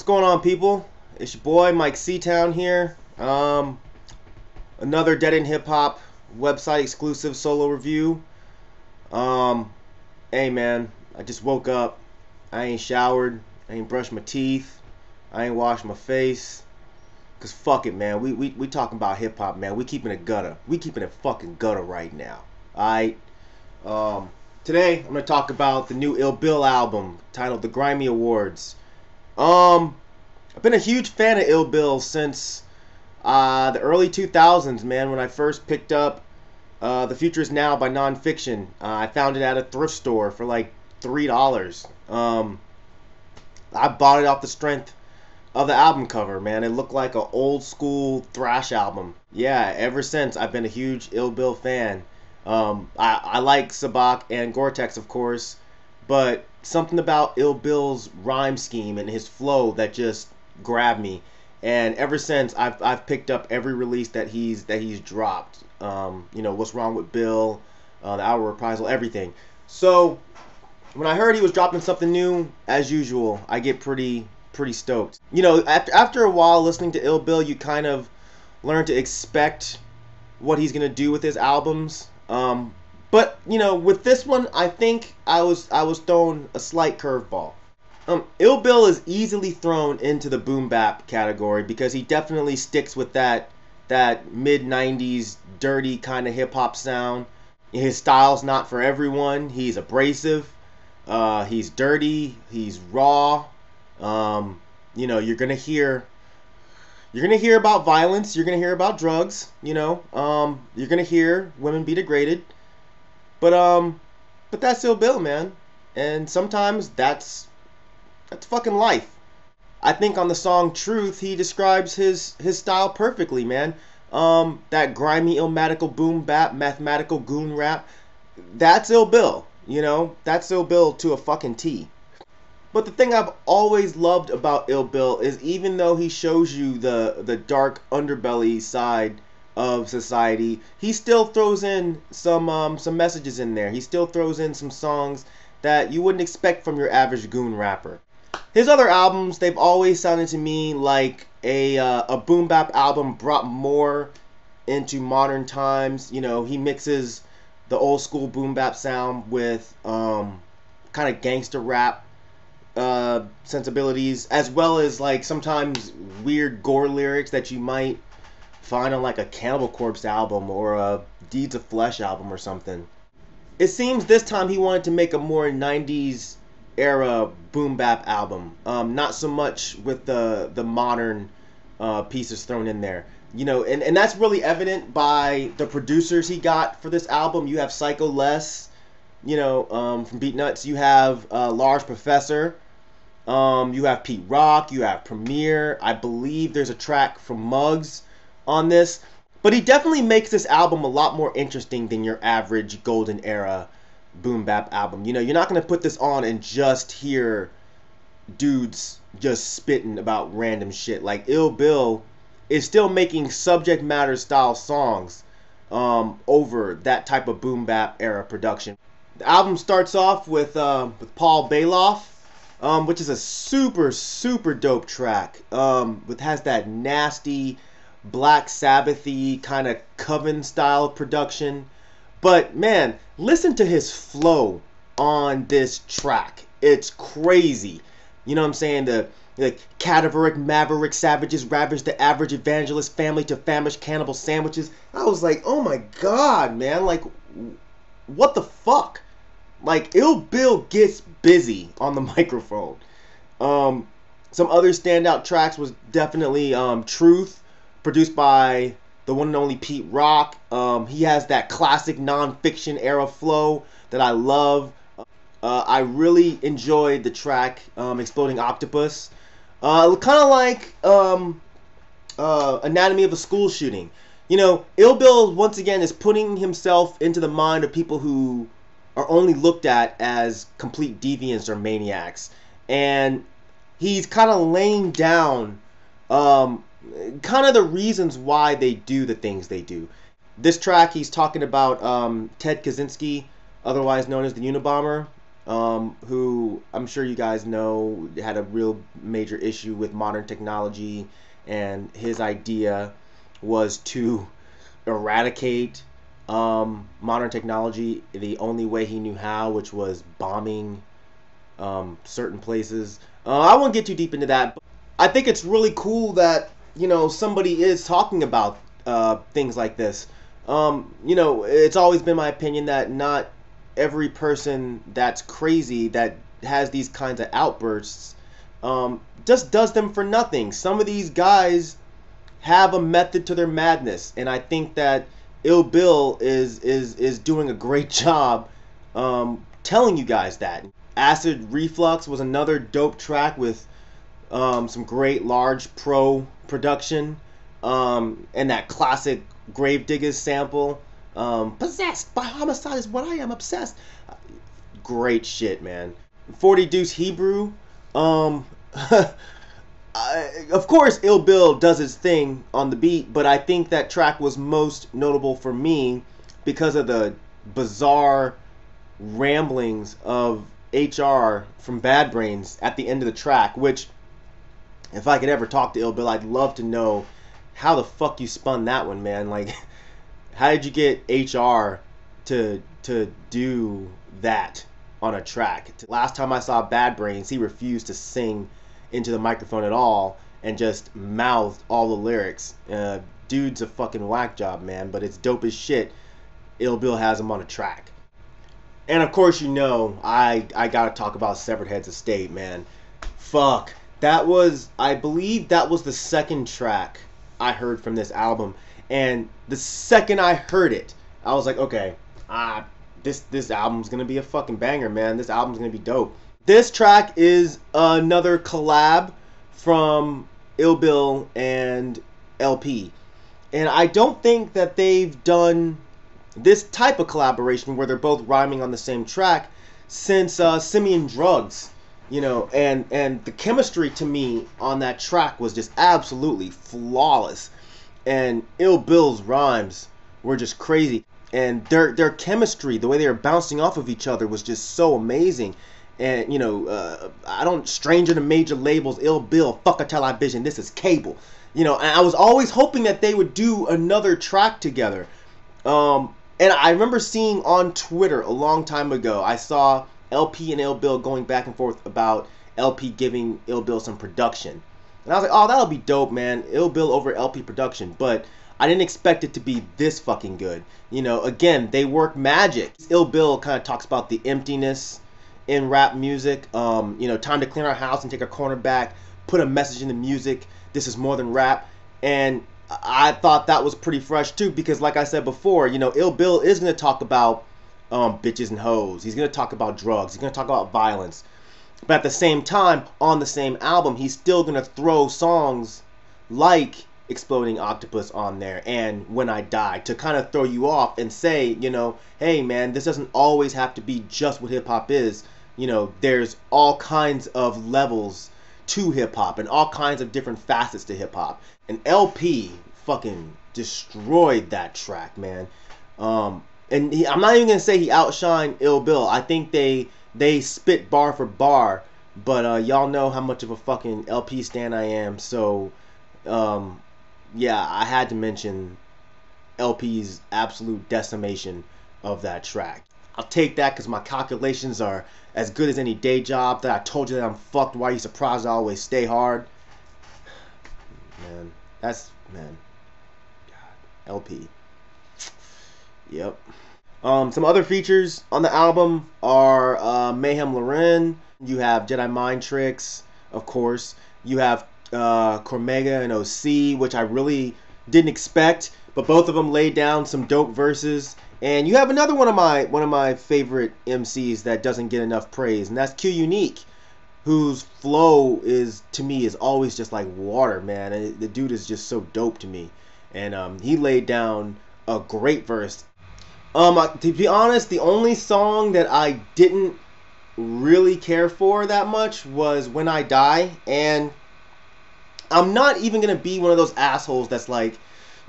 What's going on, people? It's your boy Myke C-Town here. Another Dead End Hip Hop website exclusive solo review. Hey man, I just woke up. I ain't showered. I ain't brushed my teeth. I ain't washed my face. Cause fuck it, man. We talking about hip hop, man. We keeping it gutter. We keeping it fucking gutter right now. Alright. Today I'm gonna talk about the new Ill Bill album titled The Grimy Awards. I've been a huge fan of Ill Bill since the early 2000s, man, when I first picked up The Future Is Now by Nonfiction. I found it at a thrift store for like $3. I bought it off the strength of the album cover, man. It looked like an old school thrash album. Yeah, ever since I've been a huge Ill Bill fan. I like Sabak and Gore-Tex, of course, but something about Ill Bill's rhyme scheme and his flow that just grabbed me. And ever since, I've picked up every release that he's dropped. You know, What's Wrong with Bill, The Hour Reprisal, everything. So when I heard he was dropping something new, as usual, I get pretty stoked. You know, after a while listening to Ill Bill, you kind of learn to expect what he's gonna do with his albums. But you know, with this one, I think I was thrown a slight curveball. Ill Bill is easily thrown into the boom bap category because he definitely sticks with that mid '90s dirty kind of hip hop sound. His style's not for everyone. He's abrasive. He's dirty. He's raw. You know, you're gonna hear about violence. You're gonna hear about drugs. You know, you're gonna hear women be degraded. But that's Ill Bill, man. And sometimes that's fucking life. I think on the song Truth, he describes his style perfectly, man. That grimy, illmatical boom bap, mathematical goon rap. That's Ill Bill. You know, that's Ill Bill to a fucking T. But the thing I've always loved about Ill Bill is even though he shows you the dark underbelly side of society, he still throws in some messages in there. He still throws in some songs that you wouldn't expect from your average goon rapper. His other albums, they've always sounded to me like a boom bap album brought more into modern times. You know, he mixes the old school boom bap sound with kind of gangster rap sensibilities, as well as like sometimes weird gore lyrics that you might find on like a Cannibal Corpse album or a Deeds of Flesh album or something. It seems this time he wanted to make a more 90s era boom bap album, not so much with the modern pieces thrown in there. You know, and that's really evident by the producers he got for this album. You have Psycho Les, you know, from Beatnuts. You have Large Professor. You have Pete Rock. You have Premier. I believe there's a track from Muggs on this. But he definitely makes this album a lot more interesting than your average golden era boom bap album. You know, you're not going to put this on and just hear dudes just spitting about random shit. Like, Ill Bill is still making subject matter style songs over that type of boom bap era production. The album starts off with Paul Bailoff, which is a super dope track. It has that nasty Black Sabbath-y kind of Coven style production. But man, listen to his flow on this track. It's crazy. You know what I'm saying? The cadaveric, maverick savages ravage the average evangelist family to famished cannibal sandwiches. I was like, oh my god, man. Like, what the fuck? Like, Ill Bill gets busy on the microphone. Some other standout tracks was definitely Truth, produced by the one and only Pete Rock. He has that classic Nonfiction era flow that I love. I really enjoyed the track Exploding Octopus. Kind of like Anatomy of a School Shooting. You know, Ill Bill once again is putting himself into the mind of people who are only looked at as complete deviants or maniacs. And he's kind of laying down kind of the reasons why they do the things they do. This track, he's talking about Ted Kaczynski, otherwise known as the Unabomber. who I'm sure you guys know had a real major issue with modern technology, and his idea was to eradicate modern technology the only way he knew how, which was bombing certain places. I won't get too deep into that, but I think it's really cool that somebody is talking about things like this. It's always been my opinion that not every person that's crazy that has these kinds of outbursts just does them for nothing. Some of these guys have a method to their madness, and I think that Ill Bill is doing a great job telling you guys that. Acid Reflux was another dope track with some great large pro production, and that classic Gravediggers sample. Possessed by homicide is what I am, obsessed. Great shit, man. 40 Deuce Hebrew. Um, of course, Ill Bill does his thing on the beat, but I think that track was most notable for me because of the bizarre ramblings of HR from Bad Brains at the end of the track, which, if I could ever talk to Ill Bill, I'd love to know how the fuck you spun that one, man. Like, how did you get HR to do that on a track? Last time I saw Bad Brains, he refused to sing into the microphone at all and just mouthed all the lyrics. Dude's a fucking whack job, man, but it's dope as shit. Ill Bill has him on a track. And of course, I gotta talk about Severed Heads Estate, man. Fuck. I believe that was the second track I heard from this album. And the second I heard it, I was like, okay, this album's gonna be a fucking banger, man. This album's gonna be dope. This track is another collab from Ill Bill and LP. And I don't think that they've done this type of collaboration where they're both rhyming on the same track since Simian Drugs. And the chemistry to me on that track was just absolutely flawless. And Ill Bill's rhymes were just crazy. And their chemistry, the way they were bouncing off of each other, was just so amazing. And I don't stranger to major labels. Ill Bill, fuck a television. This is cable. And I was always hoping that they would do another track together. And I remember seeing on Twitter a long time ago, I saw LP and Ill Bill going back and forth about LP giving Ill Bill some production. And I was like, oh, that'll be dope, man. Ill Bill over LP production. But I didn't expect it to be this fucking good. Again, they work magic. Ill Bill kind of talks about the emptiness in rap music. Time to clean our house and take our corner back. Put a message in the music. This is more than rap. And I thought that was pretty fresh too, because like I said before, Ill Bill is going to talk about bitches and hoes. He's going to talk about drugs. He's going to talk about violence. But at the same time, on the same album, he's still going to throw songs like Exploding Octopus on there and When I Die to kind of throw you off and say, hey man, this doesn't always have to be just what hip hop is. There's all kinds of levels to hip hop and all kinds of different facets to hip hop. And LP fucking destroyed that track, man. I'm not even gonna say he outshined Ill Bill. I think they spit bar for bar, but y'all know how much of a fucking LP stan I am. So yeah, I had to mention LP's absolute decimation of that track. I'll take that because my calculations are as good as any day job. That I told you that I'm fucked. Why are you surprised I always stay hard? Man, man. God, LP. Yep. Some other features on the album are Mayhem Loren. You have Jedi Mind Tricks, of course. You have Cormega and OC, which I really didn't expect, but both of them laid down some dope verses. And you have another one of my favorite MCs that doesn't get enough praise, and that's Q Unique, whose flow to me is always just like water, man. And the dude is just so dope to me, and he laid down a great verse. To be honest, the only song that I didn't really care for that much was When I Die, and I'm not even gonna be one of those assholes that's like,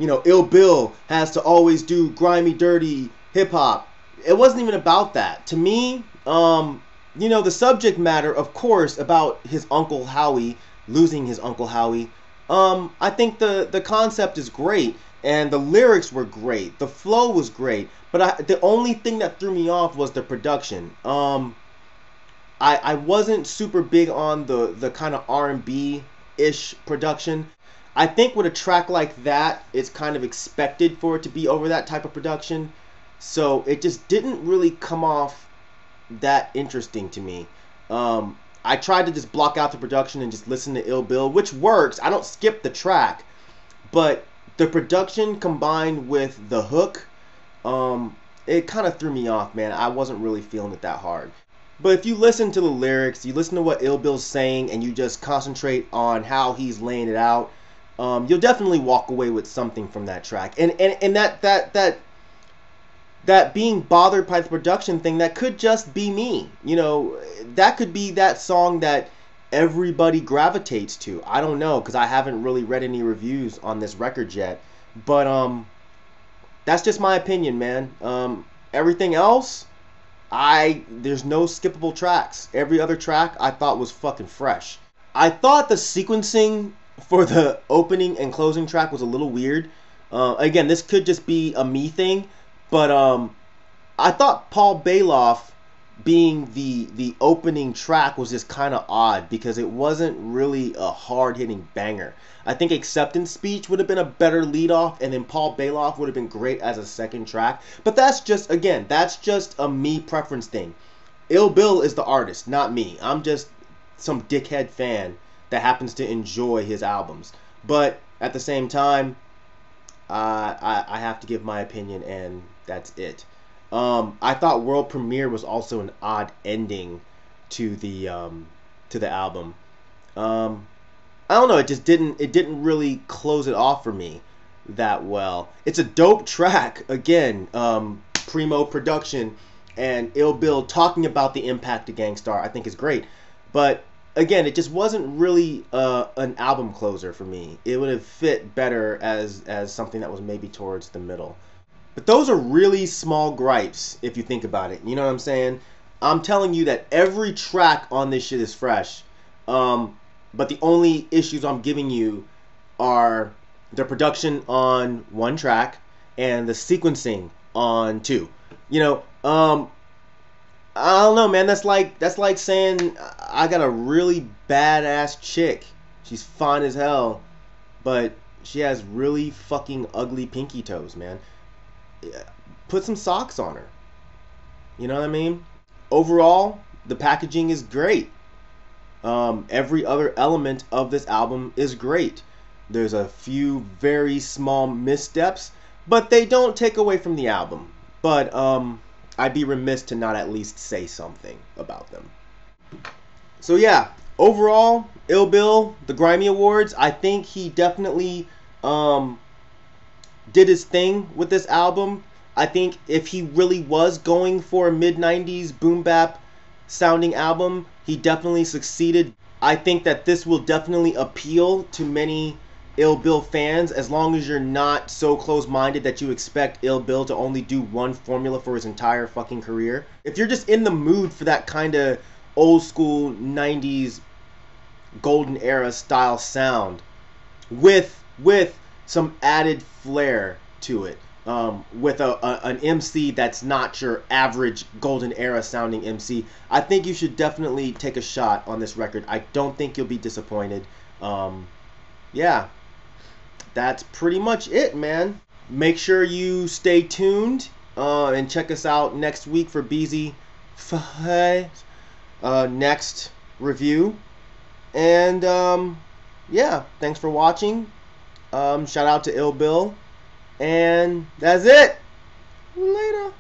Ill Bill has to always do grimy, dirty hip hop. It wasn't even about that. To me, you know, the subject matter, of course, about his Uncle Howie, losing his Uncle Howie, I think the concept is great, and the lyrics were great, the flow was great, but the only thing that threw me off was the production. I wasn't super big on the kind of R&B ish production. I think with a track like that, it's kind of expected for it to be over that type of production. So it just didn't really come off that interesting to me. I tried to just block out the production and just listen to Ill Bill, which works. I don't skip the track, but the production combined with the hook, it kind of threw me off, man. I wasn't really feeling it that hard. But if you listen to the lyrics, you listen to what Ill Bill's saying, and you just concentrate on how he's laying it out, you'll definitely walk away with something from that track. And that being bothered by the production thing, that could just be me. You know, that could be that song that everybody gravitates to. I don't know, because I haven't really read any reviews on this record yet. But that's just my opinion, man. Everything else, there's no skippable tracks. Every other track I thought was fucking fresh. I thought the sequencing for the opening and closing track was a little weird. Again, this could just be a me thing, but I thought Paul Bailoff being the opening track was just kind of odd because it wasn't really a hard-hitting banger. I think Acceptance Speech would have been a better lead-off, and then Paul Bailoff would have been great as a second track. But that's just, again, that's just a me preference thing. Ill Bill is the artist, not me. I'm just some dickhead fan that happens to enjoy his albums. But at the same time, I have to give my opinion, and that's it. I thought World Premiere was also an odd ending to the album. I don't know, it didn't really close it off for me that well. It's a dope track, again, primo production, and Ill Bill talking about the impact of Gang Starr I think is great. But again, it just wasn't really an album closer for me. It would have fit better as something that was maybe towards the middle. But those are really small gripes if you think about it. You know what I'm saying? I'm telling you that every track on this shit is fresh. But the only issues I'm giving you are the production on one track and the sequencing on two. You know, I don't know, man. That's like saying I got a really badass chick. She's fine as hell, but she has really fucking ugly pinky toes, man. Put some socks on her. You know what I mean? Overall, the packaging is great. Every other element of this album is great. There's a few very small missteps, but they don't take away from the album. But I'd be remiss to not at least say something about them. So yeah, overall, Ill Bill, the Grimy Awards, I think he definitely did his thing with this album. I think if he really was going for a mid-90s boom bap sounding album, he definitely succeeded. I think that this will definitely appeal to many Ill Bill fans as long as you're not so close-minded that you expect Ill Bill to only do one formula for his entire fucking career. If you're just in the mood for that kind of old school 90s golden era style sound with some added flair to it, with an MC that's not your average golden era sounding MC, I think you should definitely take a shot on this record. I don't think you'll be disappointed. Yeah, that's pretty much it, man. Make sure you stay tuned and check us out next week for BZ next review. And yeah, thanks for watching. Shout out to Ill Bill. And that's it. Later.